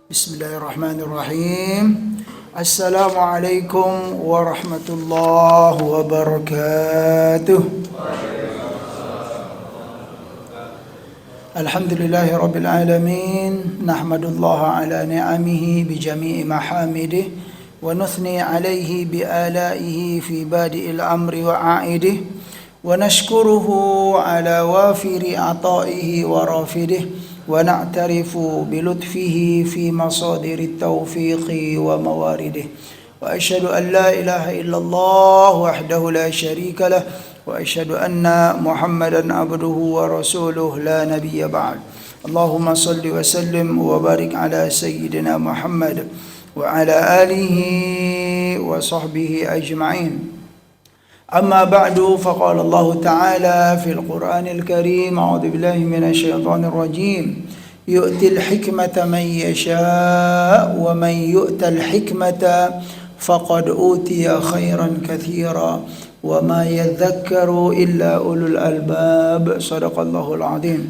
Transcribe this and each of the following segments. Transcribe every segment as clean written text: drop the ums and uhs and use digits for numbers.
Bismillahirrahmanirrahim. Assalamualaikum warahmatullahi wabarakatuh. Alhamdulillahi rabbil alamin. Nahmadullaha ala ni'amihi bi jami'i mahamidih wa nuthni alayhi bi alaihi fi badi'il amri wa a'idih wa nashkuruhu ala wafiri ata'ihi wa rafidih ونعترف بلطفه في مصادر التوفيق وموارده وأشهد أن لا إله إلا الله وحده لا شريك له وأشهد أن محمدا عبده ورسوله لا نبي بعد اللهم صل وسلم وبارك على سيدنا محمد وعلى آله وصحبه أجمعين أما بعد فقال الله تعالى في القرآن الكريم أعوذ بالله من الشيطان الرجيم يؤتي الحكمة من يشاء ومن يؤت الحكمة فقد أوتي خيرا كثيرا وما يذكر إلا أولو الألباب صدق الله العظيم.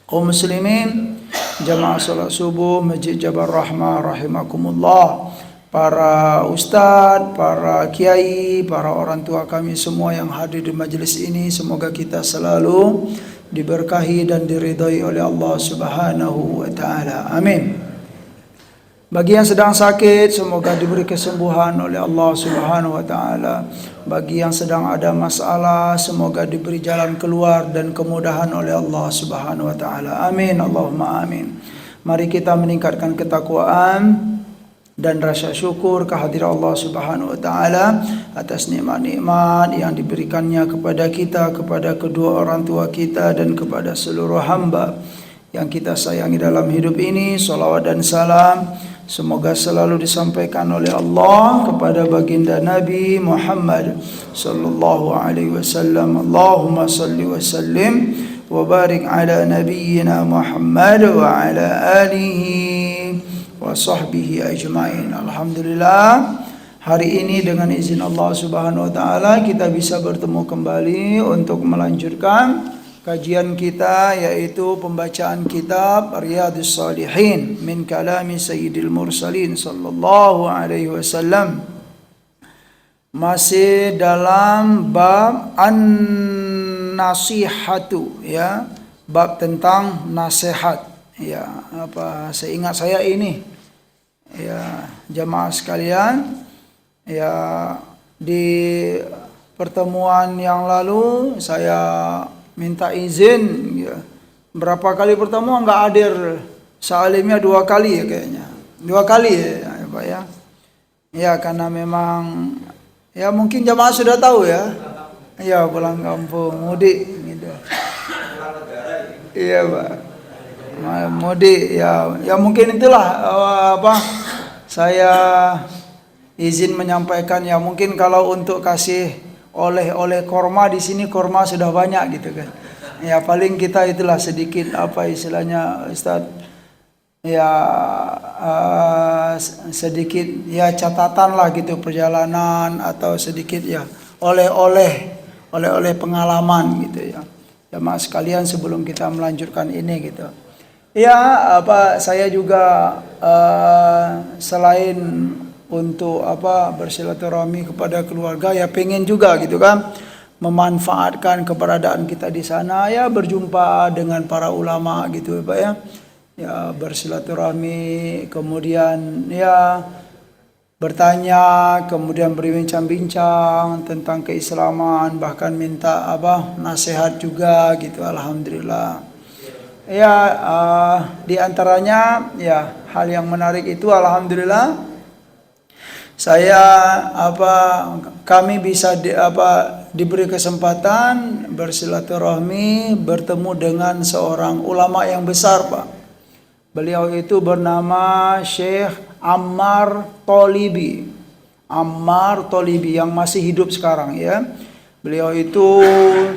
Kaum muslimin jamaah salat subuh Masjid Jabal Rahmah rahimakumullah, para ustadz, para kiai, para orang tua kami semua yang hadir di majelis ini, semoga kita selalu diberkahi dan diridhai oleh Allah Subhanahu wa taala. Amin. Bagi yang sedang sakit, semoga diberi kesembuhan oleh Allah Subhanahu wa taala. Bagi yang sedang ada masalah, semoga diberi jalan keluar dan kemudahan oleh Allah Subhanahu wa taala. Amin. Allahumma amin. Mari kita meningkatkan ketakwaan dan rasa syukur kehadiran Allah Subhanahu wa taala atas nikmat-nikmat yang diberikannya kepada kita, kepada kedua orang tua kita dan kepada seluruh hamba yang kita sayangi dalam hidup ini. Salawat dan salam semoga selalu disampaikan oleh Allah kepada baginda Nabi Muhammad sallallahu alaihi wasallam. Allahumma salli wa sallim wa barik ala nabiyyina Muhammad wa ala alihi wa sahbihi ajma'in. Alhamdulillah, hari ini dengan izin Allah Subhanahu wa taala kita bisa bertemu kembali untuk melanjutkan kajian kita, yaitu pembacaan kitab Riyadhus Shalihin min kalami Sayyidil Mursalin sallallahu alaihi wasallam. Masih dalam bab an-nasihatu, ya, bab tentang nasihat. Ya, seingat saya ini, ya, jamaah sekalian, ya, di pertemuan yang lalu saya minta izin, ya, berapa kali pertemuan nggak hadir salimnya 2 kali ya kayaknya, 2 kali ya Pak ya. Ya, karena memang ya mungkin jamaah sudah tahu ya, ya pulang kampung mudik gitu. Iya Pak. Mudik ya mungkin itulah saya izin menyampaikan, ya mungkin kalau untuk kasih oleh-oleh korma di sini, korma sudah banyak gitu kan. Ya paling kita itulah sedikit istilahnya Ustaz, ya sedikit ya catatan lah gitu perjalanan, atau sedikit ya oleh-oleh pengalaman gitu ya. Jamaah sekalian, sebelum kita melanjutkan ini gitu. Ya, saya juga selain untuk bersilaturahmi kepada keluarga, ya pengen juga gitu kan memanfaatkan keberadaan kita di sana, ya berjumpa dengan para ulama gitu Pak ya. Ya bersilaturahmi, kemudian ya bertanya, kemudian berbincang-bincang tentang keislaman, bahkan minta nasihat juga gitu. Alhamdulillah. Ya, di antaranya ya hal yang menarik itu alhamdulillah kami bisa diberi kesempatan bersilaturahmi, bertemu dengan seorang ulama yang besar Pak. Beliau itu bernama Syekh Ammar Tholibi. Ammar Tholibi yang masih hidup sekarang ya. Beliau itu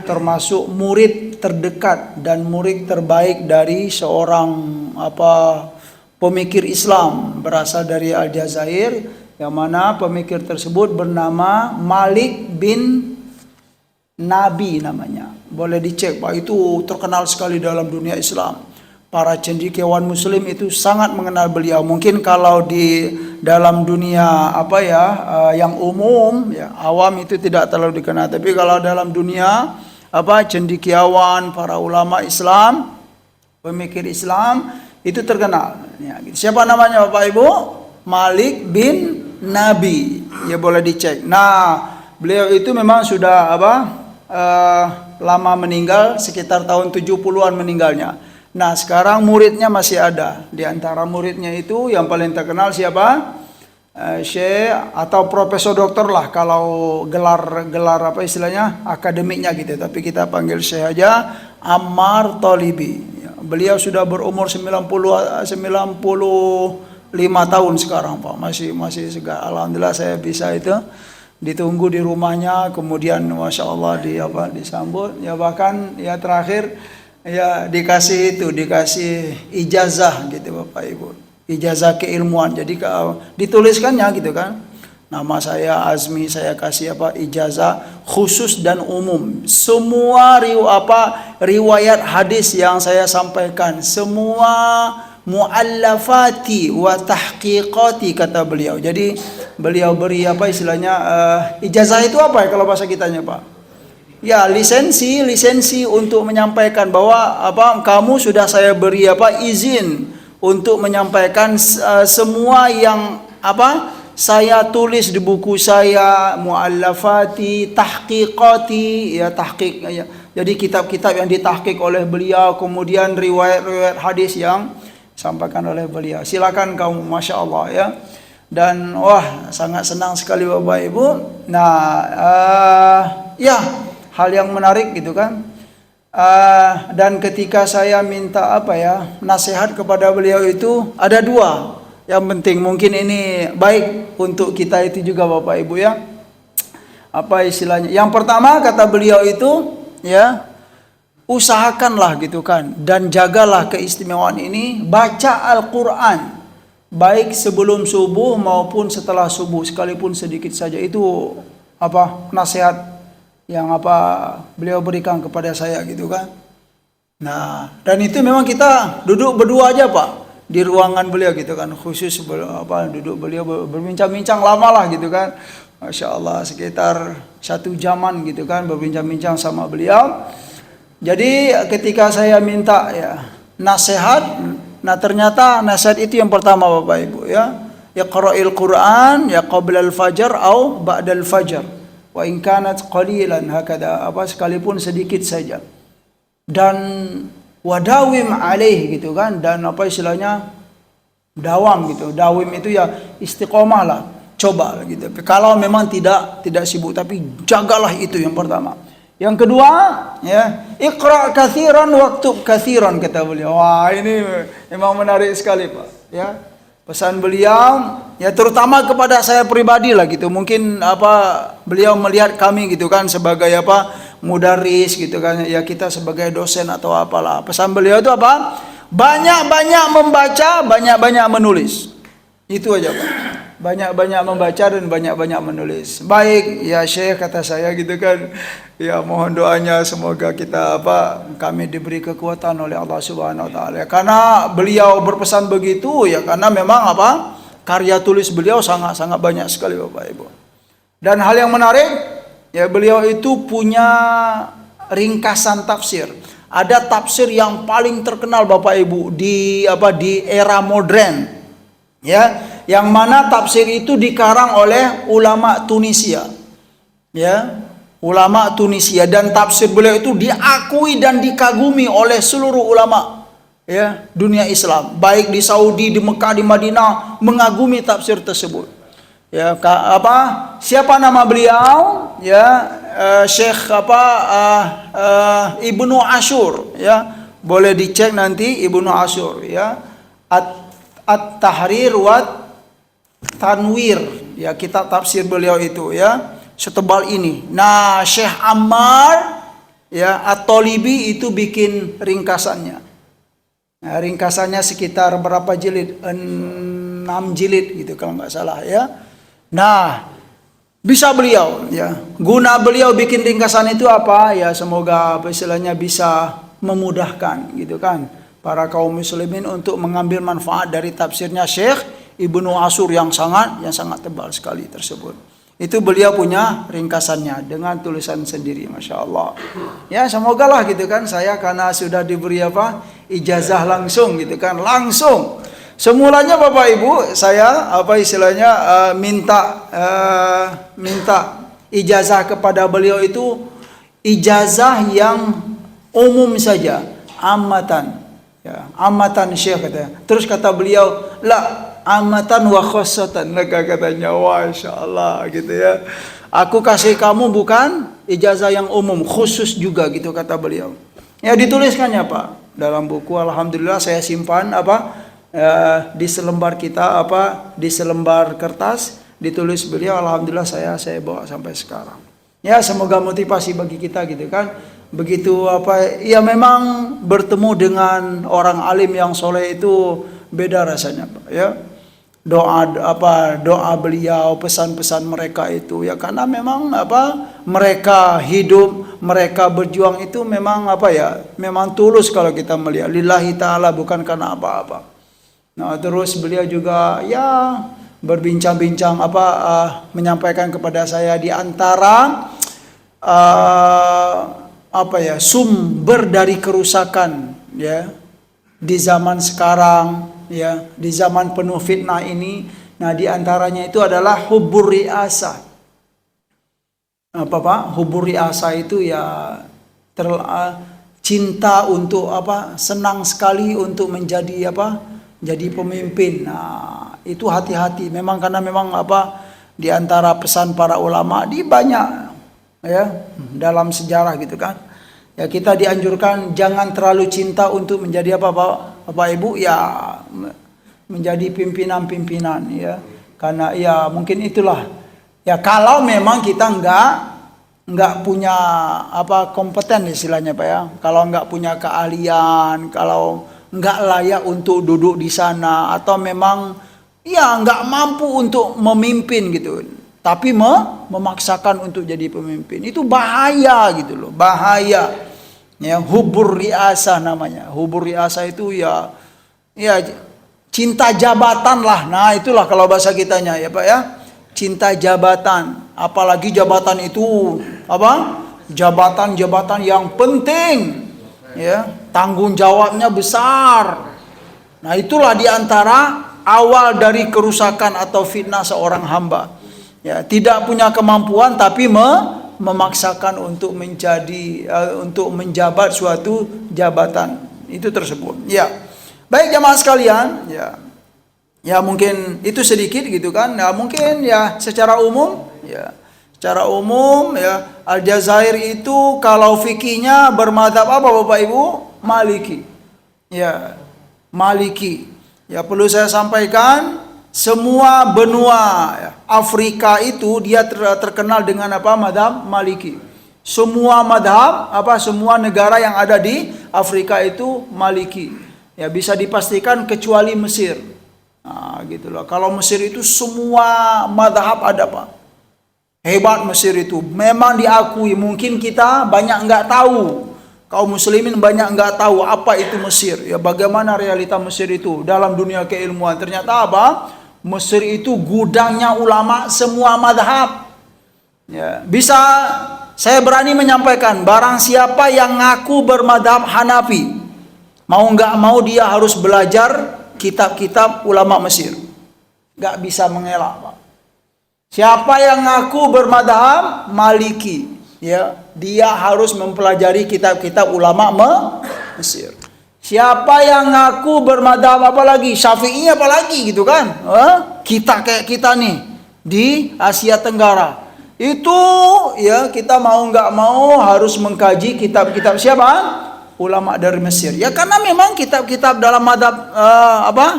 termasuk murid terdekat dan murid terbaik dari seorang pemikir Islam berasal dari Aljazair, yang mana pemikir tersebut bernama Malik bin Nabi namanya. Boleh dicek Pak, itu terkenal sekali dalam dunia Islam. para cendekiawan muslim itu sangat mengenal beliau. Mungkin kalau di dalam dunia yang umum ya, awam itu tidak terlalu dikenal, tapi kalau dalam dunia cendekiawan, para ulama Islam, pemikir Islam itu terkenal ya. Siapa namanya Bapak Ibu? Malik bin Nabi, ya boleh dicek. Nah, beliau itu memang sudah lama meninggal, sekitar tahun 70-an meninggalnya. Nah, sekarang muridnya masih ada. Di antara muridnya itu yang paling terkenal siapa? Syekh atau profesor doktor lah, kalau gelar istilahnya akademiknya gitu. Tapi kita panggil Syekh aja, Ammar Talibi. Beliau sudah berumur 95 tahun sekarang, Pak. Masih segar. Alhamdulillah saya bisa itu ditunggu di rumahnya, kemudian Masya Allah disambut. Ya bahkan ya terakhir ya dikasih ijazah gitu Bapak Ibu. Ijazah keilmuan. Jadi dituliskannya gitu kan. Nama saya Azmi, saya kasih ijazah khusus dan umum. Semua riwayat hadis yang saya sampaikan, semua muallafati wa tahqiqati kata beliau. Jadi beliau beri istilahnya ijazah itu apa ya kalau bahasa kitanya, Pak? Ya, lisensi untuk menyampaikan bahwa kamu sudah saya beri izin untuk menyampaikan semua yang saya tulis di buku saya, muallafati, tahqiqati, ya tahqiq ya. Jadi kitab-kitab yang ditahqiq oleh beliau, kemudian riwayat-riwayat hadis yang disampaikan oleh beliau. Silakan kamu, Masya Allah ya. Dan wah, sangat senang sekali Bapak Ibu. Nah, ya hal yang menarik gitu kan. Dan ketika saya minta nasihat kepada beliau itu ada dua. Yang penting mungkin ini baik untuk kita itu juga Bapak Ibu ya. Apa istilahnya? Yang pertama kata beliau itu ya, usahakanlah gitu kan, dan jagalah keistimewaan ini, baca Al-Quran baik sebelum subuh maupun setelah subuh, sekalipun sedikit saja. Itu nasihat yang beliau berikan kepada saya gitu kan. Nah, dan itu memang kita duduk berdua aja Pak di ruangan beliau gitu kan, khusus duduk beliau berbincang-bincang lama lah gitu kan. Masya Allah sekitar 1 jaman gitu kan berbincang-bincang sama beliau. Jadi ketika saya minta ya nasihat, nah ternyata nasihat itu yang pertama Bapak Ibu ya, Iqra'il Quran ya qablal fajar au ba'dal fajar wa in kanat qalilan hakada, sekalipun sedikit saja. Dan wadawim alaih gitu kan, dan istilahnya dawam gitu. Dawim itu ya istiqomah lah, coba gitu. Kalau memang tidak sibuk, tapi jagalah, itu yang pertama. Yang kedua ya, iqra katsiran waktub katsiran kata beliau. Wah, ini memang menarik sekali Pak ya. Pesan beliau ya terutama kepada saya pribadi lah gitu. Mungkin beliau melihat kami gitu kan sebagai mudaris gitu kan ya, kita sebagai dosen atau apalah. Pesan beliau itu banyak-banyak membaca, banyak-banyak menulis. Itu aja Pak. Banyak-banyak membaca dan banyak-banyak menulis. Baik ya Syekh kata saya gitu kan. Ya mohon doanya semoga kita kami diberi kekuatan oleh Allah Subhanahu wa taala. Karena beliau berpesan begitu ya, karena memang karya tulis beliau sangat-sangat banyak sekali Bapak Ibu. Dan hal yang menarik ya, beliau itu punya ringkasan tafsir. Ada tafsir yang paling terkenal Bapak Ibu di era modern. Ya, yang mana tafsir itu dikarang oleh ulama Tunisia. Ya, ulama Tunisia, dan tafsir beliau itu diakui dan dikagumi oleh seluruh ulama ya dunia Islam, baik di Saudi, di Mekah, di Madinah, mengagumi tafsir tersebut. Ya, siapa nama beliau? Ya, Syekh Ibnu Ashur ya. Boleh dicek nanti Ibnu Ashur ya. At-Tahrir wa Tanwir ya, kitab tafsir beliau itu ya, setebal ini. Nah, Syekh Ammar ya At-Talibi itu bikin ringkasannya. Nah, ringkasannya sekitar berapa jilid? 6 jilid gitu kalau nggak salah ya. Nah, bisa beliau ya, guna beliau bikin ringkasan itu ya, semoga istilahnya bisa memudahkan gitu kan para kaum muslimin untuk mengambil manfaat dari tafsirnya Syekh Ibnu Ashur yang sangat tebal sekali tersebut. Itu beliau punya ringkasannya dengan tulisan sendiri, Masya Allah. Ya semoga lah gitu kan, saya karena sudah diberi ijazah langsung gitu kan, langsung. Semulanya Bapak Ibu saya minta ijazah kepada beliau itu ijazah yang umum saja, amatan. Ya, amatan Syekh katanya. Terus kata beliau, la amatan wa khassatan. Maka katanya, Masya Allah gitu ya. Aku kasih kamu bukan ijazah yang umum, khusus juga gitu kata beliau. Ya dituliskannya Pak dalam buku. Alhamdulillah saya simpan di selembar di selembar kertas ditulis beliau. Alhamdulillah saya bawa sampai sekarang. Ya semoga motivasi bagi kita gitu kan. Begitu ya memang bertemu dengan orang alim yang soleh itu beda rasanya Pak ya. Doa beliau, pesan-pesan mereka itu ya, karena memang mereka hidup, mereka berjuang itu memang memang tulus kalau kita melihat lillahi taala, bukan karena apa-apa. Nah, terus beliau juga ya berbincang-bincang menyampaikan kepada saya di antara sumber dari kerusakan ya di zaman sekarang ya, di zaman penuh fitnah ini. Nah, di antaranya itu adalah hubur riasa. Hubur riasa itu ya cinta untuk senang sekali untuk menjadi jadi pemimpin. Nah, itu hati-hati memang, karena memang di antara pesan para ulama di banyak ya dalam sejarah gitu kan. Ya kita dianjurkan jangan terlalu cinta untuk menjadi Bapak Ibu ya menjadi pimpinan-pimpinan ya. Karena ya mungkin itulah ya, kalau memang kita enggak punya kompeten istilahnya Pak ya. Kalau enggak punya keahlian, kalau enggak layak untuk duduk di sana, atau memang ya enggak mampu untuk memimpin gitu. Tapi memaksakan untuk jadi pemimpin itu bahaya gitu loh, bahaya. Ya, hubur riasa namanya. Hubur riasa itu ya cinta jabatan lah. Nah, itulah kalau bahasa kitanya ya Pak ya. Cinta jabatan, apalagi jabatan itu jabatan-jabatan yang penting. Ya, tanggung jawabnya besar. Nah, itulah diantara awal dari kerusakan atau fitnah seorang hamba. Ya, tidak punya kemampuan tapi memaksakan untuk untuk menjabat suatu jabatan itu tersebut. Ya. Baik jamaah sekalian, ya. Ya mungkin itu sedikit gitu kan. Ya mungkin ya secara umum ya. Secara umum ya, Aljazair itu kalau fikihnya bermadzhab apa Bapak Ibu? Maliki. Ya, Maliki. Ya perlu saya sampaikan, semua benua Afrika itu dia terkenal dengan madzhab Maliki. Semua madzhab semua negara yang ada di Afrika itu Maliki. Ya bisa dipastikan kecuali Mesir. Nah, gitu loh. Kalau Mesir itu semua madzhab ada Pak. Hebat Mesir itu. Memang diakui, mungkin kita banyak nggak tahu. Kaum muslimin banyak nggak tahu apa itu Mesir. Ya bagaimana realita Mesir itu dalam dunia keilmuan. Ternyata Mesir itu gudangnya ulama semua madhab. Ya, bisa saya berani menyampaikan, barang siapa yang ngaku bermadhab Hanafi, mau nggak mau dia harus belajar kitab-kitab ulama Mesir. Nggak bisa mengelak Pak. Siapa yang ngaku bermadhab Maliki, ya dia harus mempelajari kitab-kitab ulama Mesir. Siapa yang ngaku bermadhab apalagi Syafi'i apalagi gitu kan, kita kayak kita nih di Asia Tenggara itu ya, kita mau nggak mau harus mengkaji kitab-kitab siapa? Ulama dari Mesir. Ya karena memang kitab-kitab dalam madhab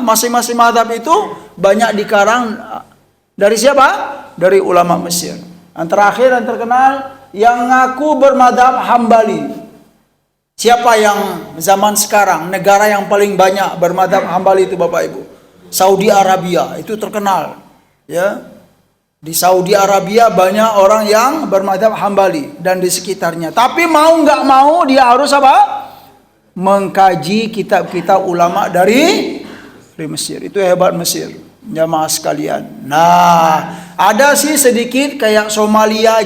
masing-masing madhab itu banyak dikarang dari siapa? Dari ulama Mesir. Yang terakhir dan terkenal yang ngaku bermadhab Hambali. Siapa yang zaman sekarang negara yang paling banyak bermadhab Hambali itu Bapak Ibu? Saudi Arabia, itu terkenal. Ya, di Saudi Arabia banyak orang yang bermadhab Hambali dan di sekitarnya. Tapi mau nggak mau dia harus mengkaji kitab-kitab ulama dari Mesir. Itu hebat Mesir, jamaah sekalian. Nah, ada sih sedikit kayak Somalia,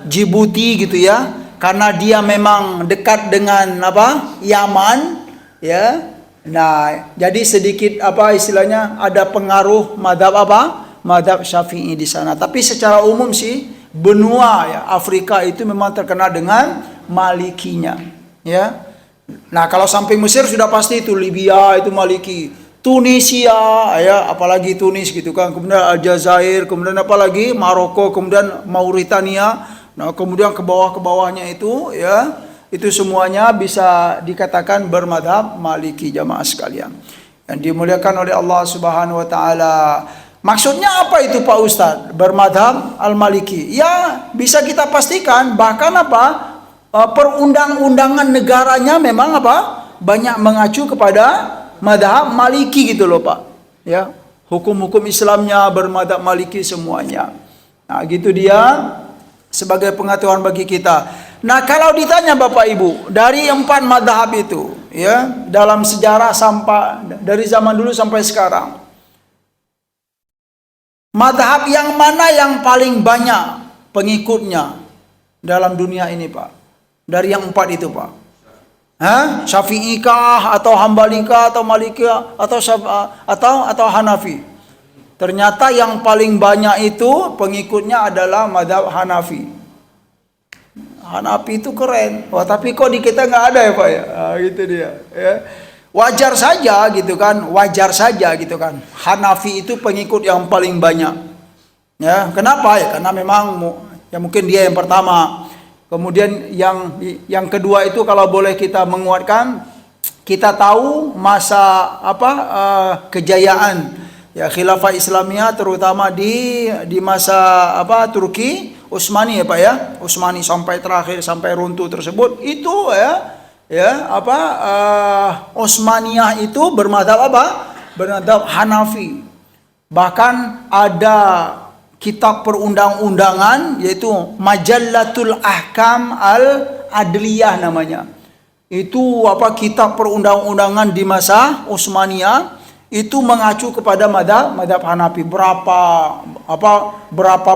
Djibouti gitu ya, karena dia memang dekat dengan Yaman ya. Nah, jadi sedikit istilahnya ada pengaruh madhab Syafi'i di sana. Tapi secara umum sih benua ya Afrika itu memang terkenal dengan Malikinya ya. Nah, kalau sampai Mesir sudah pasti itu Libya itu Maliki, Tunisia ya, apalagi Tunis gitu kan, kemudian Aljazair, kemudian apalagi Maroko, kemudian Mauritania. Nah, kemudian ke bawahnya itu ya, itu semuanya bisa dikatakan bermadhab Maliki, jamaah sekalian yang dimuliakan oleh Allah Subhanahu wa taala. Maksudnya apa itu Pak Ustadz? Bermadhab Al-Maliki. Ya, bisa kita pastikan bahkan perundang-undangan negaranya memang banyak mengacu kepada madhab Maliki gitu loh Pak. Ya, hukum-hukum Islamnya bermadhab Maliki semuanya. Nah, gitu dia sebagai pengetahuan bagi kita. Nah, kalau ditanya Bapak Ibu, dari 4 madhab itu ya, dalam sejarah sampai dari zaman dulu sampai sekarang, madhab yang mana yang paling banyak pengikutnya dalam dunia ini Pak? Dari yang 4 itu Pak. Syafi'ikah atau Hambalikah atau Malikiyah atau Hanafi? Ternyata yang paling banyak itu pengikutnya adalah madhab Hanafi. Hanafi itu keren. Wah, tapi kok di kita nggak ada ya Pak ya? Gitu dia. Ya. Wajar saja gitu kan. Wajar saja gitu kan. Hanafi itu pengikut yang paling banyak. Ya, kenapa ya? Karena memang ya mungkin dia yang pertama. Kemudian yang kedua itu kalau boleh kita menguatkan, kita tahu masa kejayaan ya khilafah Islamiyah terutama di masa Turki Utsmani ya Pak ya, Utsmani sampai terakhir sampai runtuh tersebut itu Utsmaniyah itu bermadhab bermadhab Hanafi. Bahkan ada kitab perundang-undangan yaitu Majallatul Ahkam Al-Adliyah namanya. Itu kitab perundang-undangan di masa Utsmaniyah itu mengacu kepada madhab Hanafi. Berapa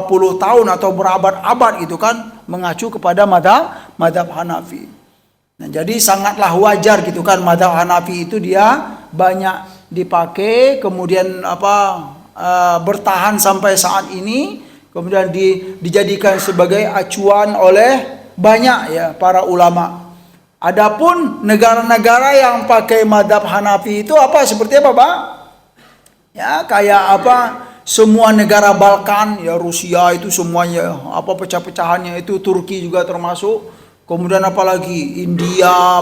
puluh tahun atau berabad-abad itu kan mengacu kepada madhab Hanafi. Nah, jadi sangatlah wajar gitu kan madhab Hanafi itu dia banyak dipakai, kemudian bertahan sampai saat ini, kemudian dijadikan sebagai acuan oleh banyak ya para ulama. Adapun negara-negara yang pakai madhab Hanafi itu seperti apa Pak? Ya kayak semua negara Balkan ya, Rusia itu semuanya pecah-pecahannya itu, Turki juga termasuk, kemudian apalagi India,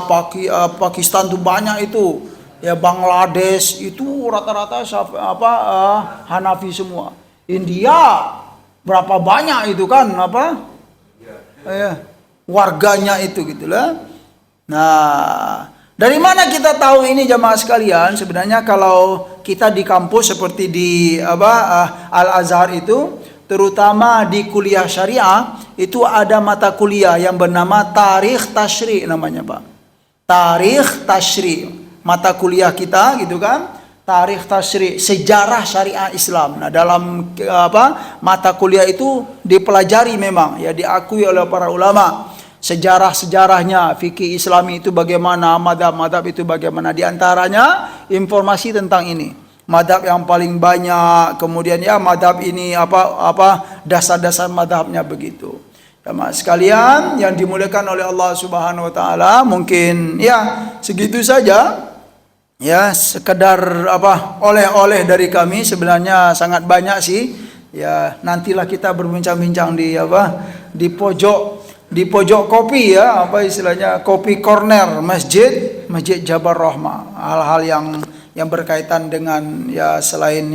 Pakistan tuh banyak itu. Ya Bangladesh itu rata-rata Hanafi semua. India berapa banyak itu kan warganya itu gitulah. Nah, dari mana kita tahu ini jamaah sekalian? Sebenarnya kalau kita di kampus seperti di Al-Azhar itu, terutama di kuliah syariah itu ada mata kuliah yang bernama Tarikh Tasyri' namanya Pak. Tarikh Tasyri'. Mata kuliah kita gitu kan, Tarikh Tasyri', sejarah syariah Islam. Nah, dalam mata kuliah itu dipelajari memang ya, diakui oleh para ulama sejarah-sejarahnya, fikih Islami itu bagaimana, madhab-madhab itu bagaimana. Di antaranya informasi tentang ini, madhab yang paling banyak, kemudian ya madhab ini dasar-dasar madhabnya begitu. Jamaah sekalian yang dimuliakan oleh Allah Subhanahu wa taala, mungkin ya segitu saja. Ya, sekedar oleh-oleh dari kami, sebenarnya sangat banyak sih. Ya, nantilah kita berbincang-bincang di pojok kopi ya, istilahnya kopi corner Masjid Jabal Rahmah. Hal-hal yang berkaitan dengan ya selain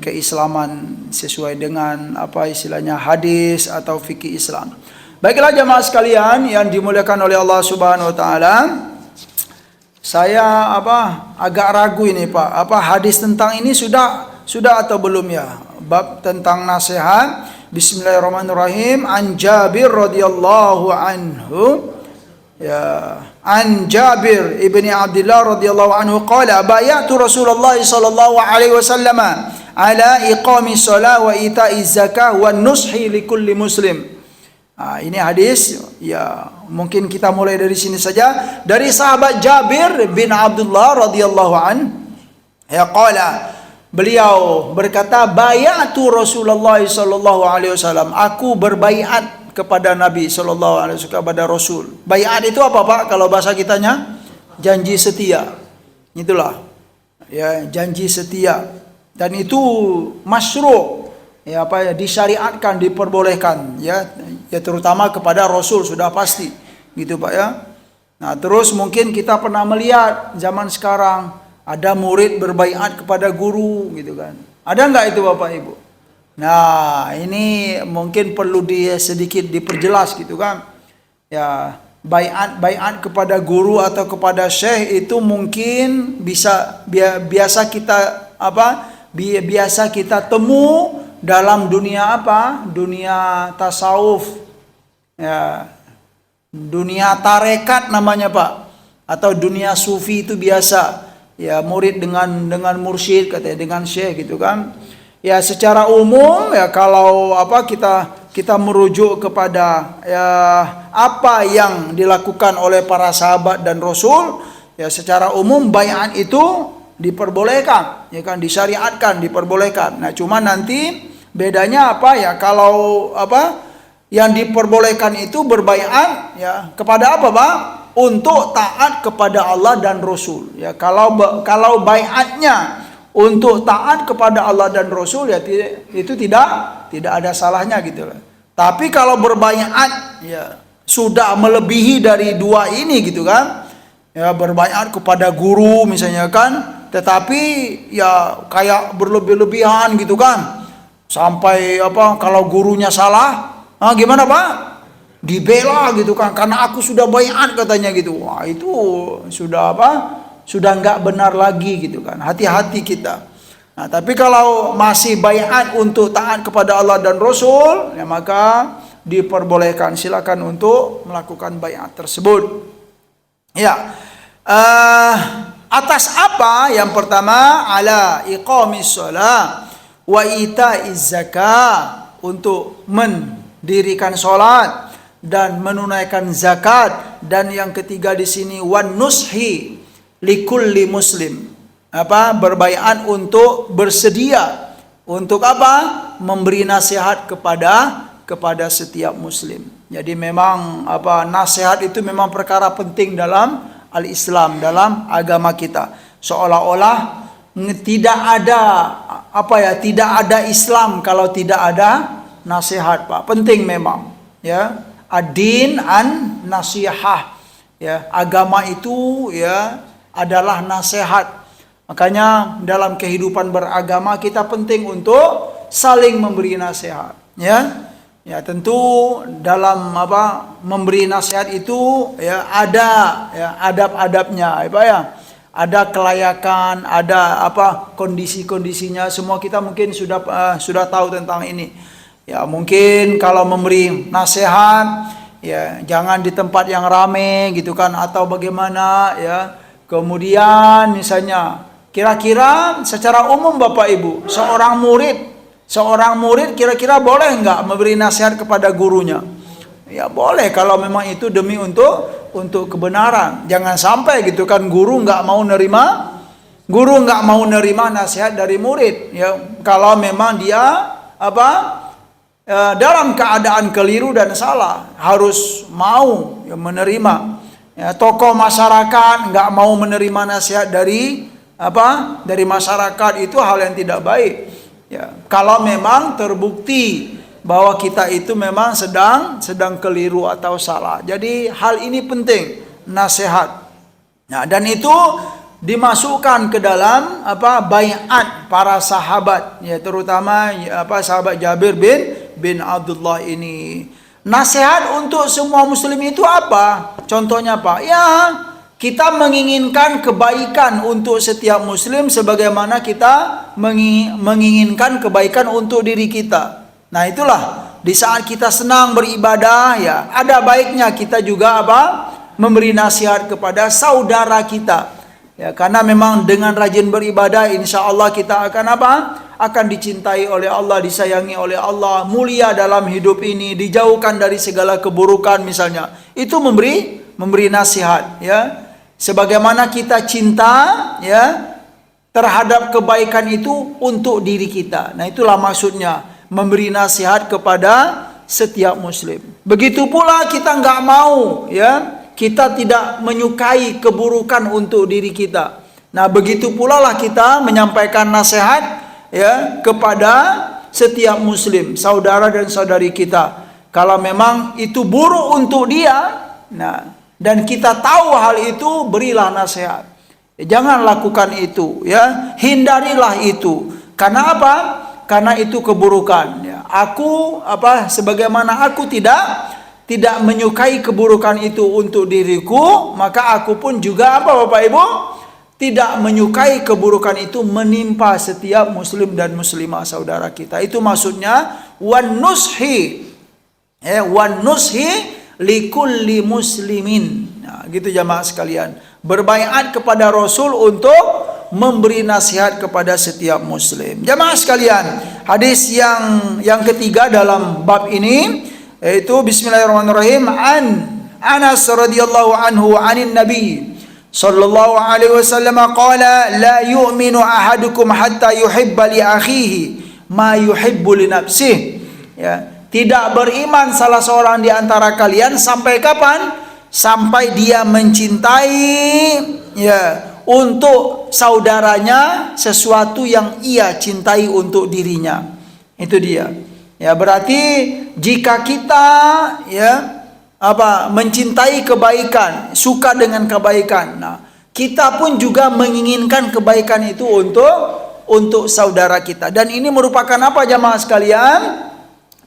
keislaman sesuai dengan istilahnya hadis atau fikih Islam. Baiklah jamaah sekalian yang dimuliakan oleh Allah Subhanahu wa taala. Saya agak ragu ini Pak, hadis tentang ini sudah atau belum ya? Bab tentang nasihat. Bismillahirrahmanirrahim. An Jabir radhiyallahu anhu Ya, an Jabir ibni Abdullah radhiyallahu anhu qala bay'atu Rasulullah sallallahu alaihi wasallam ala iqami shalah wa ita'i zakah wa nushi likulli muslim. Ini hadis, ya mungkin kita mulai dari sini saja, dari sahabat Jabir bin Abdullah radhiyallahu an, ya qala, beliau berkata bay'atu Rasulullah sallallahu alaihi wasallam, aku berbaiat kepada Nabi sallallahu alaihi wasallam, kepada Rasul. Baiat itu apa Pak? Kalau bahasa kitanya janji setia. Itulah. Ya, janji setia. Dan itu masyru', ya apa ya, disyariatkan, diperbolehkan, ya terutama kepada Rasul sudah pasti. Gitu Pak ya. Nah, terus mungkin kita pernah melihat zaman sekarang ada murid berbaiat kepada guru gitu kan. Ada enggak itu Bapak Ibu? Nah, ini mungkin perlu sedikit diperjelas gitu kan. Ya, baiat kepada guru atau kepada syekh itu mungkin biasa kita biasa kita temu dalam dunia dunia tasawuf. Ya, dunia tarekat namanya Pak, atau dunia sufi itu biasa. Ya, murid dengan mursyid katanya, dengan syekh gitu kan. Ya, secara umum ya kalau kita merujuk kepada ya apa yang dilakukan oleh para sahabat dan Rasul, ya secara umum baiat itu diperbolehkan, ya kan, disyariatkan, diperbolehkan. Nah, cuma nanti bedanya apa ya, kalau yang diperbolehkan itu berbaiat ya kepada apa Pak? Untuk taat kepada Allah dan Rasul. Ya, kalau baiatnya untuk taat kepada Allah dan Rasul, ya itu tidak ada salahnya gitu loh. Tapi kalau berbaiat ya sudah melebihi dari dua ini gitu kan, ya berbaiat kepada guru misalnya kan, tetapi ya kayak berlebih-lebihan gitu kan, sampai kalau gurunya salah, gimana Pak? Dibela gitu kan, karena aku sudah baiat katanya gitu. Wah, itu sudah sudah nggak benar lagi gitu kan. Hati-hati kita. Nah, tapi kalau masih baiat untuk taat kepada Allah dan Rasul, ya maka diperbolehkan, silakan untuk melakukan baiat tersebut. Ya, atas apa? Yang pertama, ala iqamis shalah wa ita'iz zakah, untuk mendirikan salat dan menunaikan zakat, dan yang ketiga di sini wan nushi likulli muslim, berbaiat untuk bersedia untuk memberi nasihat kepada setiap muslim. Jadi memang nasihat itu memang perkara penting dalam al-Islam, dalam agama kita. Seolah-olah tidak ada Islam kalau tidak ada nasihat Pak. Penting memang, ya. Ad-din an nasihah, ya, agama itu ya adalah nasihat. Makanya dalam kehidupan beragama kita penting untuk saling memberi nasihat, ya. Ya, tentu dalam memberi nasihat itu ya ada ya adab-adabnya, ya. Ada kelayakan, ada kondisi-kondisinya, semua kita mungkin sudah tahu tentang ini. Ya, mungkin kalau memberi nasihat ya jangan di tempat yang ramai gitu kan, atau bagaimana ya. Kemudian misalnya kira-kira secara umum Bapak Ibu, seorang murid kira-kira boleh nggak memberi nasihat kepada gurunya? Ya boleh kalau memang itu demi untuk kebenaran. Jangan sampai gitu kan guru nggak mau nerima nasihat dari murid, ya kalau memang dia dalam keadaan keliru dan salah, harus mau ya menerima. Ya, tokoh masyarakat nggak mau menerima nasihat dari masyarakat, itu hal yang tidak baik. Ya, kalau memang terbukti bahwa kita itu memang sedang keliru atau salah. Jadi hal ini penting, nasihat. Nah, dan itu dimasukkan ke dalam baiat para sahabat, ya terutama sahabat Jabir bin Abdullah ini. Nasihat untuk semua muslim itu apa? Contohnya Pak, ya kita menginginkan kebaikan untuk setiap muslim sebagaimana kita menginginkan kebaikan untuk diri kita. Nah, itulah di saat kita senang beribadah, ya ada baiknya kita juga memberi nasihat kepada saudara kita. Ya, karena memang dengan rajin beribadah insya Allah kita akan apa? Akan dicintai oleh Allah, disayangi oleh Allah, mulia dalam hidup ini, dijauhkan dari segala keburukan misalnya. Itu memberi nasihat, ya. Sebagaimana kita cinta, ya, terhadap kebaikan itu untuk diri kita. Nah, itulah maksudnya memberi nasihat kepada setiap muslim. Begitu pula kita nggak mau, ya. Kita tidak menyukai keburukan untuk diri kita. Nah, begitu pula lah kita menyampaikan nasihat, ya, kepada setiap muslim, saudara dan saudari kita. Kalau memang itu buruk untuk dia, nah, dan kita tahu hal itu, berilah nasihat. Jangan lakukan itu, ya. Hindarilah itu. Karena apa? Karena itu keburukan, ya. Aku sebagaimana aku tidak menyukai keburukan itu untuk diriku, maka aku pun juga Bapak Ibu tidak menyukai keburukan itu menimpa setiap muslim dan muslimah saudara kita. Itu maksudnya wan nushi likulli muslimin. Nah, gitu jamaah sekalian. Berbaiat kepada Rasul untuk memberi nasihat kepada setiap muslim. Jamaah sekalian, hadis yang ketiga dalam bab ini yaitu bismillahirrahmanirrahim, an Anas radhiyallahu anhu anin nabi sallallahu alaihi wasallam qala la yu'minu ahadukum hatta yuhibba li akhihi ma yuhibbu li nafsihi. Ya, tidak beriman salah seorang di antara kalian sampai kapan? Sampai dia mencintai, ya, untuk saudaranya sesuatu yang ia cintai untuk dirinya. Itu dia. Ya, berarti jika kita, ya, mencintai kebaikan, suka dengan kebaikan, nah, kita pun juga menginginkan kebaikan itu untuk saudara kita. Dan ini merupakan apa jamaah sekalian?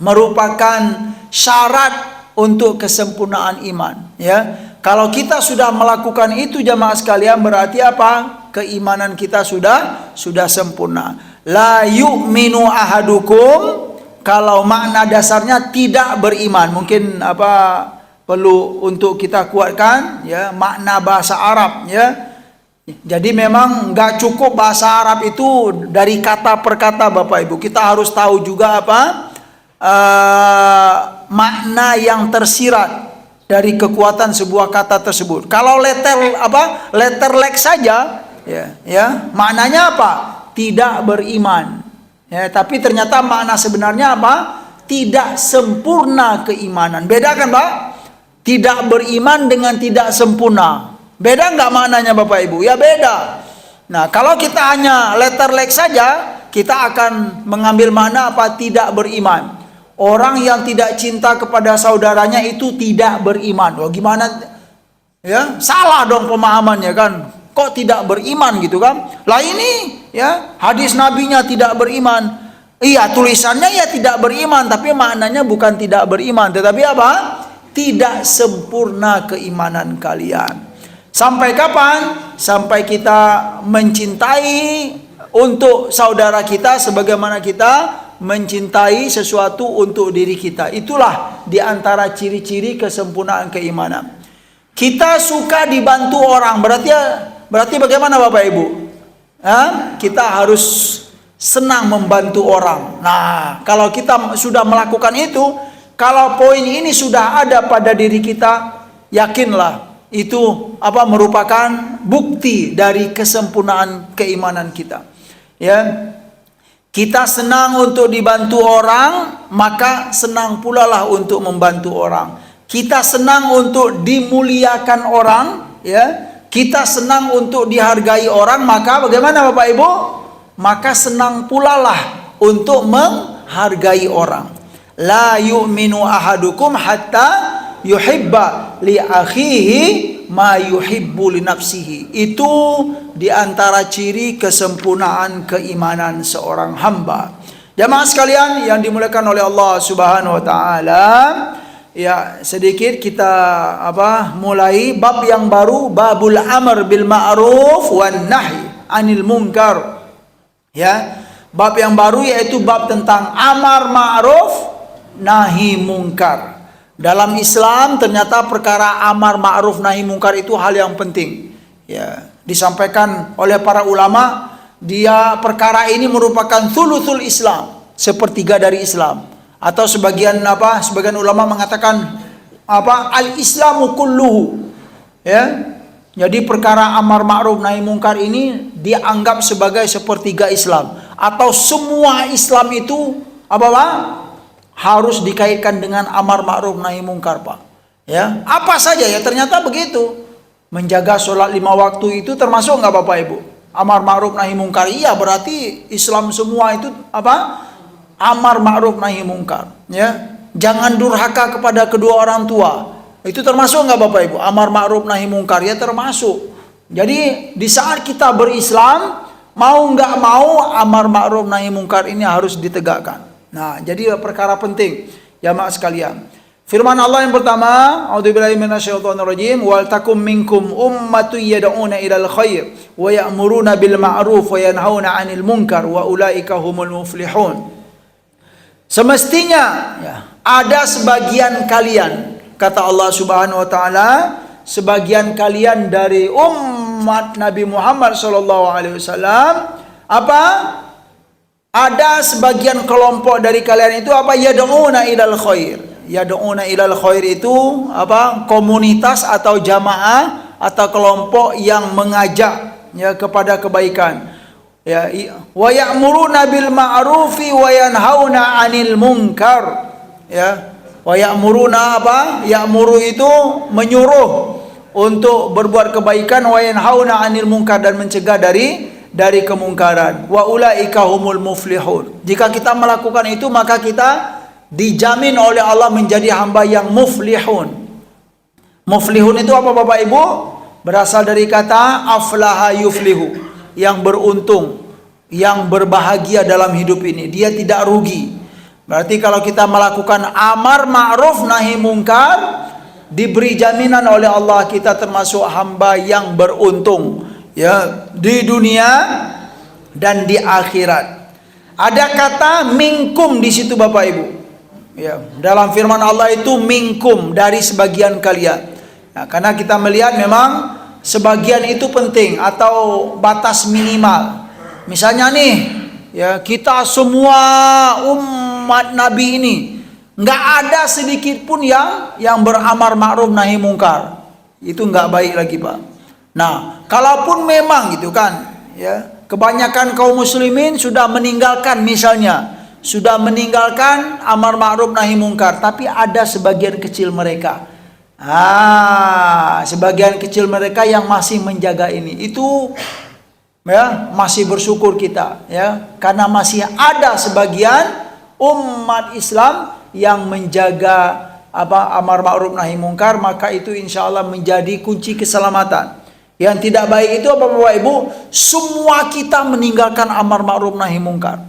Merupakan syarat untuk kesempurnaan iman, ya. Kalau kita sudah melakukan itu jamaah sekalian, berarti apa? Keimanan kita sudah sempurna. La yu'minu ahadukum, kalau makna dasarnya tidak beriman. Mungkin perlu untuk kita kuatkan, ya, makna bahasa Arab, ya. Jadi memang nggak cukup bahasa Arab itu dari kata per kata Bapak Ibu. Kita harus tahu juga makna yang tersirat dari kekuatan sebuah kata tersebut. Kalau letter leg saja, ya, maknanya apa? Tidak beriman. Ya, tapi ternyata makna sebenarnya apa? Tidak sempurna keimanan. Beda kan, Pak? Tidak beriman dengan tidak sempurna. Beda nggak maknanya Bapak Ibu? Ya beda. Nah, kalau kita hanya letter leg saja, kita akan mengambil makna apa? Tidak beriman. Orang yang tidak cinta kepada saudaranya itu tidak beriman. Wah, gimana? Ya, salah dong pemahamannya kan? Kok tidak beriman gitu kan? Lah ini, ya, hadis nabinya tidak beriman. Iya, tulisannya ya tidak beriman, tapi maknanya bukan tidak beriman, tetapi apa? Tidak sempurna keimanan kalian. Sampai kapan? Sampai kita mencintai untuk saudara kita sebagaimana kita mencintai sesuatu untuk diri kita. Itulah diantara ciri-ciri kesempurnaan keimanan. Kita suka dibantu orang, berarti bagaimana Bapak Ibu? Kita harus senang membantu orang. Nah, kalau kita sudah melakukan itu, kalau poin ini sudah ada pada diri kita, yakinlah itu merupakan bukti dari kesempurnaan keimanan kita. Ya, kita senang untuk dibantu orang, maka senang pula lah untuk membantu orang. Kita senang untuk dimuliakan orang, ya. Kita senang untuk dihargai orang, maka bagaimana Bapak Ibu? Maka senang pula lah untuk menghargai orang. La yu'minu ahadukum hatta yuhibba li akhihi ma yuhibbu li nafsihi. Itu diantara ciri kesempurnaan keimanan seorang hamba. Jamaah sekalian yang dimuliakan oleh Allah Subhanahu wa taala, ya, sedikit kita mulai bab yang baru, babul amr bil ma'ruf wan nahi anil munkar. Ya, bab yang baru yaitu bab tentang amar ma'ruf nahi munkar. Dalam Islam ternyata perkara amar ma'ruf nahi mungkar itu hal yang penting. Ya, disampaikan oleh para ulama, perkara ini merupakan thuluthul Islam, sepertiga dari Islam. Atau sebagian ulama mengatakan al-Islamu kulluhu. Ya. Jadi perkara amar ma'ruf nahi mungkar ini dianggap sebagai sepertiga Islam, atau semua Islam itu harus dikaitkan dengan amar ma'ruf nahi mungkar, Pak. Ya, apa saja ya ternyata begitu. Menjaga sholat 5 waktu itu termasuk nggak Bapak Ibu? Amar ma'ruf nahi mungkar. Iya, berarti Islam semua itu amar ma'ruf nahi mungkar. Ya, jangan durhaka kepada kedua orang tua. Itu termasuk nggak Bapak Ibu? Amar ma'ruf nahi mungkar, ya termasuk. Jadi di saat kita berislam, mau nggak mau amar ma'ruf nahi mungkar ini harus ditegakkan. Nah, jadi perkara penting jamaah sekalian. Firman Allah yang pertama, a'udzubillahi minasyaitonirrajim, wal takum minkum ummatun yad'una ilal khair wa ya'muruna bil ma'ruf wa yanhauna 'anil munkar wa ulaika humul muflihun. Semestinya ya, ada sebagian kalian, kata Allah Subhanahu wa taala, sebagian kalian dari umat Nabi Muhammad sallallahu alaihi wasallam, ada sebagian kelompok dari kalian itu yad'una ilal khair. Yad'una ilal khair itu komunitas atau jamaah atau kelompok yang mengajak ya kepada kebaikan. Ya, wa ya'muruna bil ma'rufi wa yanhauna 'anil munkar. Ya. Wa ya'muruna Ya'muru itu menyuruh untuk berbuat kebaikan, wa yanhauna 'anil munkar, dan mencegah dari kemungkaran. Wa ulaika humul muflihun. Jika kita melakukan itu, maka kita dijamin oleh Allah menjadi hamba yang muflihun. Muflihun itu apa Bapak Ibu? Berasal dari kata aflaha yuflihu, yang beruntung, yang berbahagia dalam hidup ini. Dia tidak rugi. Berarti kalau kita melakukan amar ma'ruf nahi mungkar, diberi jaminan oleh Allah kita termasuk hamba yang beruntung ya di dunia dan di akhirat. Ada kata minkum di situ Bapak Ibu. Ya, dalam firman Allah itu minkum, dari sebagian kalian. Nah, karena kita melihat memang sebagian itu penting atau batas minimal. Misalnya nih, ya kita semua umat Nabi ini nggak ada sedikit pun yang beramar ma'ruf nahi mungkar. Itu nggak baik lagi Pak. Nah, kalaupun memang gitu kan, ya kebanyakan kaum muslimin sudah meninggalkan, misalnya sudah meninggalkan amar ma'ruf nahi mungkar, tapi ada sebagian kecil mereka, sebagian kecil mereka yang masih menjaga ini. Itu ya masih bersyukur kita ya, karena masih ada sebagian umat Islam yang menjaga amar ma'ruf nahi mungkar, maka itu insya Allah menjadi kunci keselamatan. Yang tidak baik itu Bapak Ibu, semua kita meninggalkan amar ma'ruf nahi mungkar.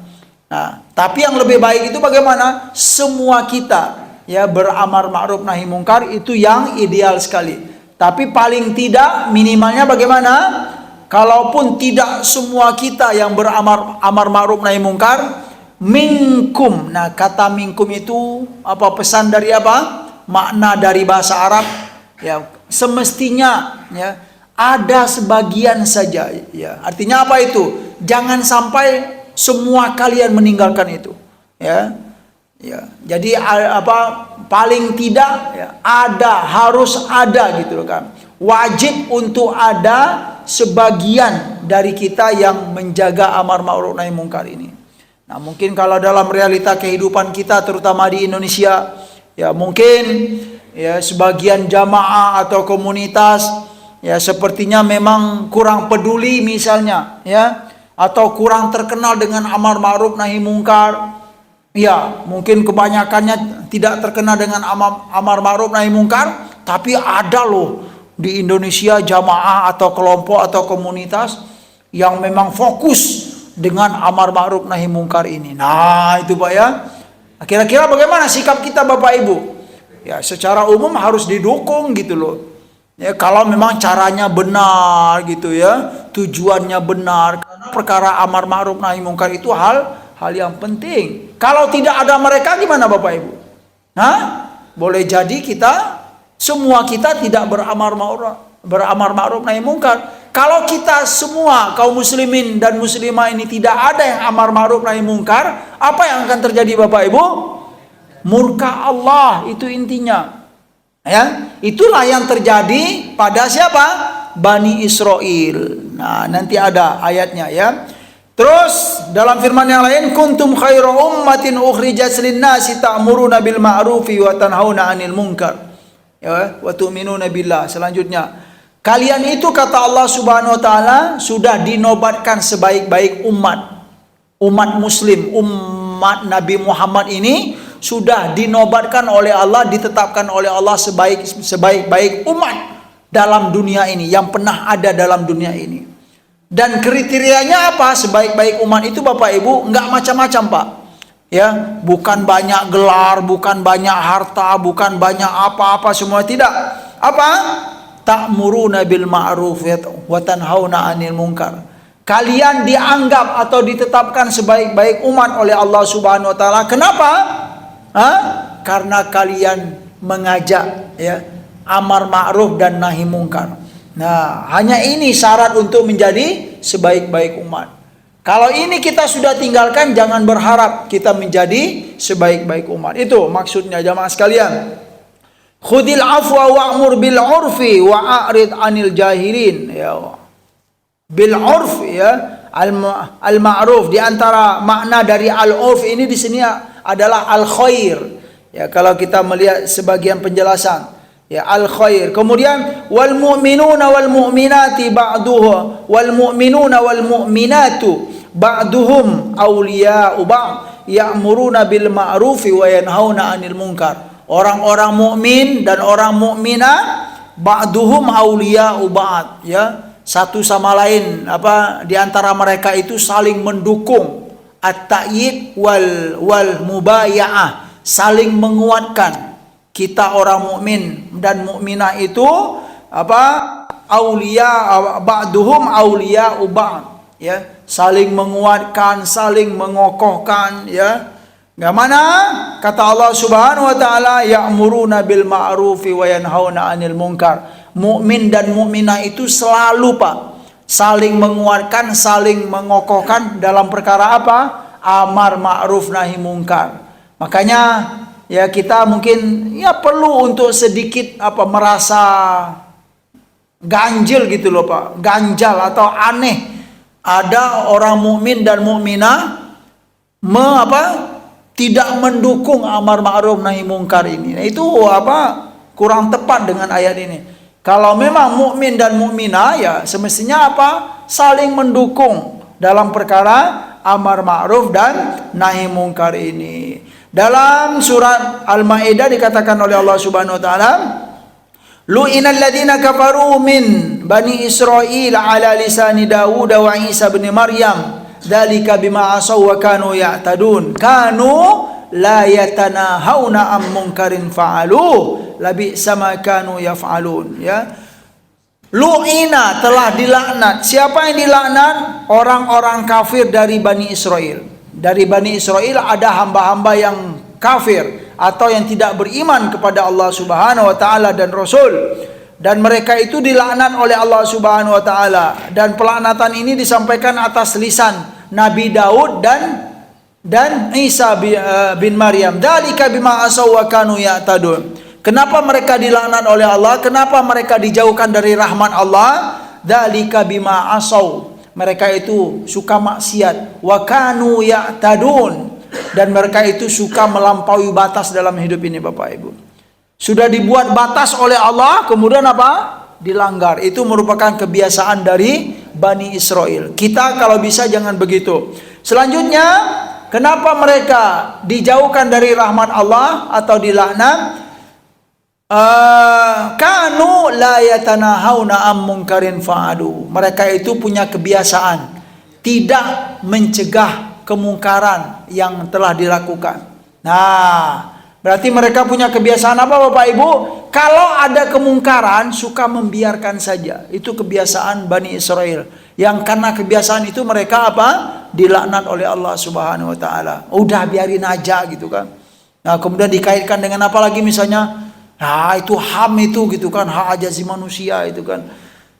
Nah, tapi yang lebih baik itu bagaimana? Semua kita ya beramar ma'ruf nahi mungkar, itu yang ideal sekali. Tapi paling tidak minimalnya bagaimana? Kalaupun tidak semua kita yang amar ma'ruf nahi mungkar, minkum. Nah, kata minkum itu pesan dari makna dari bahasa Arab ya, semestinya ya ada sebagian saja ya. Artinya apa itu? Jangan sampai semua kalian meninggalkan itu ya. Ya. Jadi paling tidak ya, harus ada gitu kan. Wajib untuk ada sebagian dari kita yang menjaga amar ma'ruf nahi mungkar ini. Nah, mungkin kalau dalam realita kehidupan kita terutama di Indonesia ya, mungkin ya sebagian jamaah atau komunitas ya sepertinya memang kurang peduli misalnya ya, atau kurang terkenal dengan amar ma'ruf nahi mungkar. Ya, mungkin kebanyakannya tidak terkenal dengan amar ma'ruf nahi mungkar, tapi ada loh di Indonesia jamaah atau kelompok atau komunitas yang memang fokus dengan amar ma'ruf nahi mungkar ini. Nah, itu Pak ya. Kira-kira bagaimana sikap kita Bapak Ibu? Ya, secara umum harus didukung gitu loh. Ya, kalau memang caranya benar gitu ya, tujuannya benar. Karena perkara amar ma'ruf nahi mungkar itu hal yang penting. Kalau tidak ada mereka gimana Bapak Ibu? boleh jadi semua kita tidak beramar ma'ruf nahi mungkar. Kalau kita semua kaum muslimin dan muslimah ini tidak ada yang amar ma'ruf nahi mungkar, apa yang akan terjadi Bapak Ibu? Murka Allah, itu intinya. Ya, itulah yang terjadi pada siapa? Bani Israel. Nah, nanti ada ayatnya ya. Terus dalam firman yang lain, kuntum khairu ummatin ukhrijat lin-nasi ta'muruna bil ma'rufi wa tanhauna 'anil munkar. Ya, wa tu'minuna billah. Selanjutnya, kalian itu kata Allah Subhanahu wa taala sudah dinobatkan sebaik-baik umat muslim, umat Nabi Muhammad ini sudah dinobatkan oleh Allah, ditetapkan oleh Allah sebaik-baik umat dalam dunia ini, yang pernah ada dalam dunia ini. Dan kriterianya apa? Sebaik-baik umat itu Bapak Ibu nggak macam-macam Pak. Ya, bukan banyak gelar, bukan banyak harta, bukan banyak apa-apa semua, tidak. Apa? Ta'muruna bil ma'ruf wa tanhauna 'anil munkar. Kalian dianggap atau ditetapkan sebaik-baik umat oleh Allah Subhanahu wa taala. Kenapa? Karena kalian mengajak ya amar ma'ruf dan nahi mungkar. Nah, hanya ini syarat untuk menjadi sebaik-baik umat. Kalau ini kita sudah tinggalkan, jangan berharap kita menjadi sebaik-baik umat. Itu maksudnya jamaah sekalian. Khudil afwa wa'mur bil urfi wa'arid 'anil jahilin. Ya. Bil urf ya, al ma'ruf, di antara makna dari al urf ini di sini adalah al khair. Ya, kalau kita melihat sebagian penjelasan ya, al khair. Kemudian wal mu'minuna wal mu'minati ba'duhu wal mu'minuna wal mu'minatu ba'duhum awliya'u ba'd ya'muruna bil ma'rufi wa yanhauna 'anil munkar. Orang-orang mukmin dan orang mukminah ba'duhum awliya'u ba'd ya, satu sama lain di antara mereka itu saling mendukung, at-ta'yid wal mubaya'ah, saling menguatkan. Kita orang mukmin dan mukminah itu aulia ba'duhum aulia ba'd ya, saling menguatkan, saling mengokohkan ya. Bagaimana kata Allah Subhanahu wa taala, ya'muruna bil ma'rufi wa yanhauna 'anil munkar. Mukmin dan mukminah itu selalu Pak saling menguatkan, saling mengokohkan dalam perkara apa? Amar ma'ruf nahi mungkar. Makanya ya kita mungkin ya perlu untuk sedikit merasa ganjil gitu loh Pak, ganjal atau aneh. Ada orang mukmin dan mukminah tidak mendukung amar ma'ruf nahi mungkar ini. Nah, itu kurang tepat dengan ayat ini. Kalau memang mukmin dan mukminah ya semestinya saling mendukung dalam perkara amar ma'ruf dan nahi mungkar ini. Dalam surat Al-Maidah dikatakan oleh Allah Subhanahu wa taala, lu'inal ladzina kafaru min bani Israil ala lisani Dawud wa Isa bin Maryam dzalika bima asaw wa kanu ya'tadun kanu la yatanahawna am munkarin fa'alu labi'sa ma kanu yaf'alun ya. Lu'ina, telah dilaknat. Siapa yang dilaknat? Orang-orang kafir dari Bani Israel. Dari Bani Israel ada hamba-hamba yang kafir atau yang tidak beriman kepada Allah Subhanahu wa taala dan Rasul, dan mereka itu dilaknat oleh Allah Subhanahu wa taala, dan pelaknatan ini disampaikan atas lisan Nabi Daud dan Isa bin Maryam. Dzalika bima asaw wa kanu ya'tadun. Kenapa mereka dilaknat oleh Allah? Kenapa mereka dijauhkan dari rahmat Allah? Dzalika bima asaw. Mereka itu suka maksiat, wa kanu ya'tadun, dan mereka itu suka melampaui batas dalam hidup ini Bapak Ibu. Sudah dibuat batas oleh Allah, kemudian dilanggar. Itu merupakan kebiasaan dari Bani Israel. Kita kalau bisa jangan begitu. Selanjutnya, kenapa mereka dijauhkan dari rahmat Allah atau dilaknat? Kanu la yatanahawna am munkarin fa'alu. Mereka itu punya kebiasaan tidak mencegah kemungkaran yang telah dilakukan. Nah, berarti mereka punya kebiasaan apa Bapak Ibu? Kalau ada kemungkaran suka membiarkan saja. Itu kebiasaan Bani Israel. Yang karena kebiasaan itu mereka dilaknat oleh Allah Subhanahu wa taala. Udah biarin aja gitu kan. Nah, kemudian dikaitkan dengan apa lagi misalnya? Nah, itu HAM itu gitu kan, hak asasi manusia itu kan.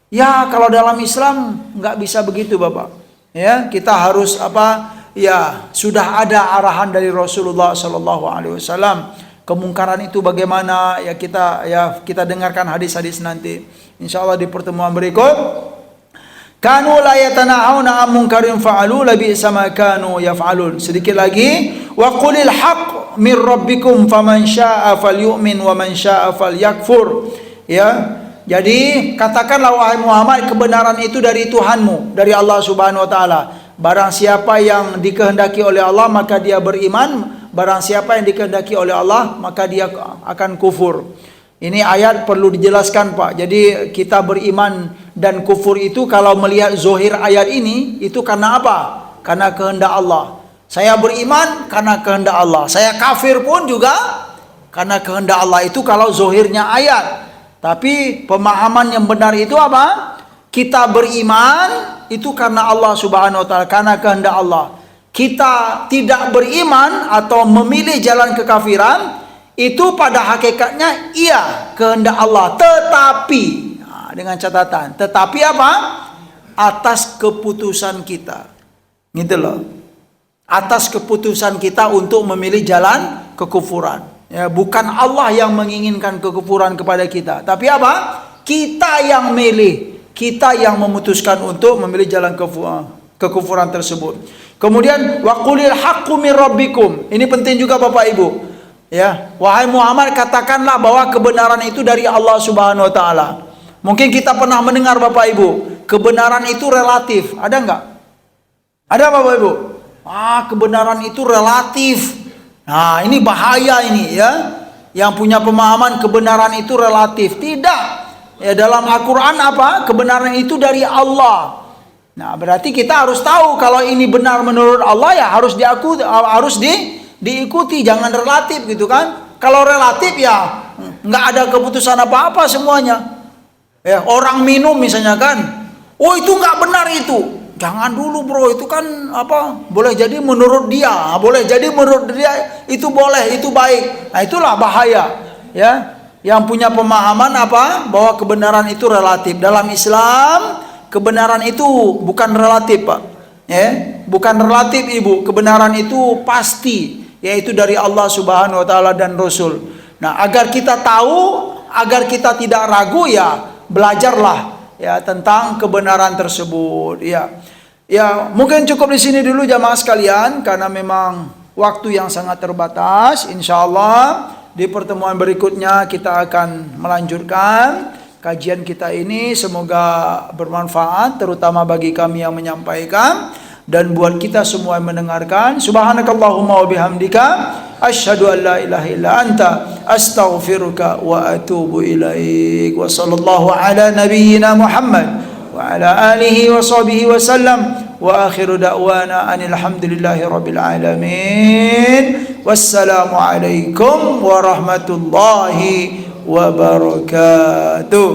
Ya, kalau dalam Islam nggak bisa begitu, Bapak. Ya, kita harus apa? Ya, sudah ada arahan dari Rasulullah Sallallahu Alaihi Wasallam. Kemungkaran itu bagaimana? Ya kita dengarkan hadis-hadis nanti. Insya Allah di pertemuan berikut. Kanu la yatana'una 'an munkarin fa'alu labi'sa ma kanu yaf'alun. Sedikit lagi, wa qulil haqq min rabbikum faman syaa'a falyu'min wa man syaa'a falyakfur. Ya. Jadi katakanlah wahai Muhammad, kebenaran itu dari Tuhanmu, dari Allah Subhanahu wa taala. Barang siapa yang dikehendaki oleh Allah maka dia beriman, barang siapa yang dikehendaki oleh Allah maka dia akan kufur. Ini ayat perlu dijelaskan, Pak. Jadi kita beriman dan kufur itu kalau melihat zohir ayat ini itu karena apa? Karena kehendak Allah. Saya beriman karena kehendak Allah. Saya kafir pun juga karena kehendak Allah. Itu kalau zohirnya ayat. Tapi pemahaman yang benar itu apa? Kita beriman itu karena Allah Subhanahu wa taala, karena kehendak Allah. Kita tidak beriman atau memilih jalan kekafiran itu pada hakikatnya iya kehendak Allah, tetapi dengan catatan, tetapi apa? Atas keputusan kita. Gitu loh. Atas keputusan kita untuk memilih jalan kekufuran. Ya, bukan Allah yang menginginkan kekufuran kepada kita, tapi apa? Kita yang milih, kita yang memutuskan untuk memilih jalan kekufuran tersebut. Kemudian waqulil haqqu mir rabbikum. Ini penting juga Bapak Ibu. Ya, wahai Muhammad, katakanlah bahwa kebenaran itu dari Allah Subhanahu wa taala. Mungkin kita pernah mendengar Bapak Ibu, kebenaran itu relatif. Ada enggak? Ada Bapak Ibu? Kebenaran itu relatif. Nah, ini bahaya ini ya. Yang punya pemahaman kebenaran itu relatif. Tidak. Ya, dalam Al-Qur'an apa? Kebenaran itu dari Allah. Nah, berarti kita harus tahu kalau ini benar menurut Allah ya harus diikuti, jangan relatif gitu kan. Kalau relatif ya nggak ada keputusan apa-apa semuanya. Ya, orang minum misalnya kan, oh itu nggak benar itu, jangan dulu bro, itu kan apa, boleh jadi menurut dia, boleh jadi menurut dia itu boleh, itu baik. Nah itulah bahaya ya, yang punya pemahaman apa, bahwa kebenaran itu relatif. Dalam Islam kebenaran itu bukan relatif Pak, ya bukan relatif Ibu, kebenaran itu pasti, yaitu dari Allah Subhanahu wa taala dan Rasul. Nah, agar kita tahu, agar kita tidak ragu ya, belajarlah ya tentang kebenaran tersebut ya. Ya, mungkin cukup di sini dulu jamaah sekalian karena memang waktu yang sangat terbatas. Insyaallah di pertemuan berikutnya kita akan melanjutkan kajian kita ini. Semoga bermanfaat terutama bagi kami yang menyampaikan dan buat kita semua yang mendengarkan. Subhanakallahumma wa bihamdika asyhadu an la ilaha illa anta astaghfiruka wa atubu ilaik. Wa sallallahu ala nabiyyina Muhammad wa ala alihi wa sahbihi wa sallam. Wa akhiru da'wana anil hamdulillahi rabbil alamin. Wassalamu alaikum warahmatullahi wabarakatuh.